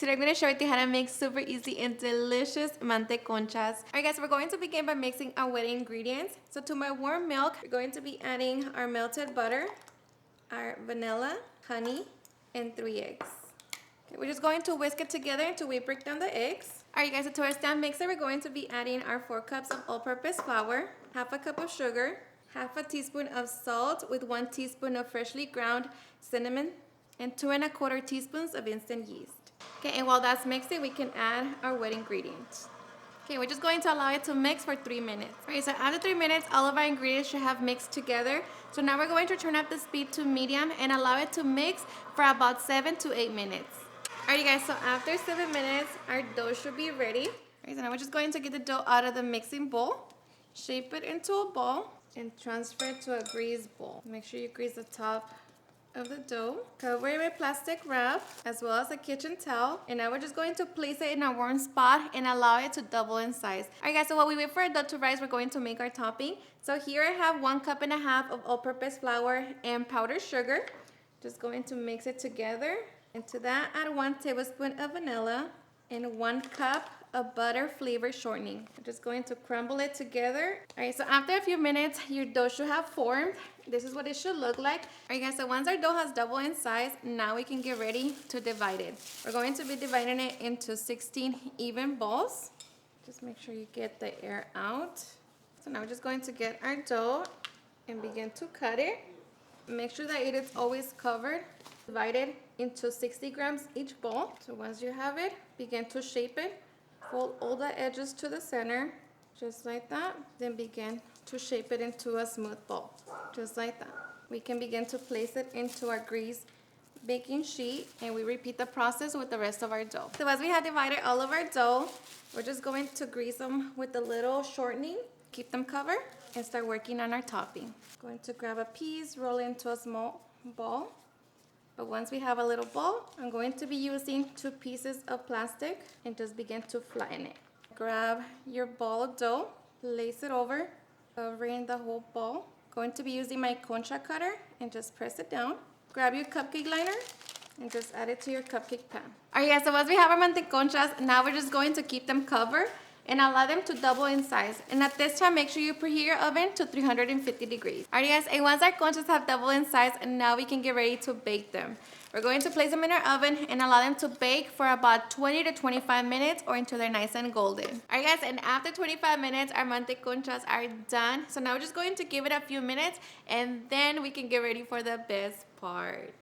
Today I'm going to share with you how to make super easy and delicious conchas. Alright guys, so we're going to begin by mixing our wet ingredients. So to my warm milk, we're going to be adding our melted butter, our vanilla, honey, and 3 eggs. Okay, we're just going to whisk it together until we break down the eggs. Alright guys, so to our stand mixer, we're going to be adding our 4 cups of all-purpose flour, half a cup of sugar, half a teaspoon of salt with 1 teaspoon of freshly ground cinnamon, and 2 1/4 teaspoons of instant yeast. Okay, and while that's mixing, we can add our wet ingredients. Okay, we're just going to allow it to mix for 3 minutes. Alright, so after 3 minutes, all of our ingredients should have mixed together. So now we're going to turn up the speed to medium and allow it to mix for about 7 to 8 minutes. Alright guys, so after 7 minutes, our dough should be ready. Alright, so now we're just going to get the dough out of the mixing bowl, shape it into a ball, and transfer it to a grease bowl. Make sure you grease the top of the dough. Cover it with plastic wrap as well as a kitchen towel, and now we're just going to place it in a warm spot and allow it to double in size. Alright guys, so while we wait for our dough to rise, we're going to make our topping. So here I have 1.5 cups of all-purpose flour and powdered sugar. Just going to mix it together. Into that, add 1 tablespoon of vanilla and 1 cup of butter flavored shortening. I'm just going to crumble it together. Alright, so after a few minutes, your dough should have formed. This is what it should look like. Alright guys, so once our dough has doubled in size, now we can get ready to divide it. We're going to be dividing it into 16 even balls. Just make sure you get the air out. So now we're just going to get our dough and begin to cut it. Make sure that it is always covered. Divide it into 60 grams each ball. So once you have it, begin to shape it. Fold all the edges to the center, just like that. Then begin to shape it into a smooth ball, just like that. We can begin to place it into our grease baking sheet, and we repeat the process with the rest of our dough. So as we have divided all of our dough, we're just going to grease them with a little shortening, keep them covered, and start working on our topping. Going to grab a piece, roll it into a small ball. But once we have a little ball, I'm going to be using 2 pieces of plastic and just begin to flatten it. Grab your ball of dough, lace it over, covering the whole ball. Going to be using my Concha cutter and just press it down. Grab your cupcake liner and just add it to your cupcake pan. Alright guys, so once we have our conchas, now we're just going to keep them covered and allow them to double in size. And at this time, make sure you preheat your oven to 350 degrees. Alright guys, and once our conchas have doubled in size, and now we can get ready to bake them. We're going to place them in our oven and allow them to bake for about 20 to 25 minutes or until they're nice and golden. Alright guys, and after 25 minutes, our conchas are done. So now we're just going to give it a few minutes and then we can get ready for the best part.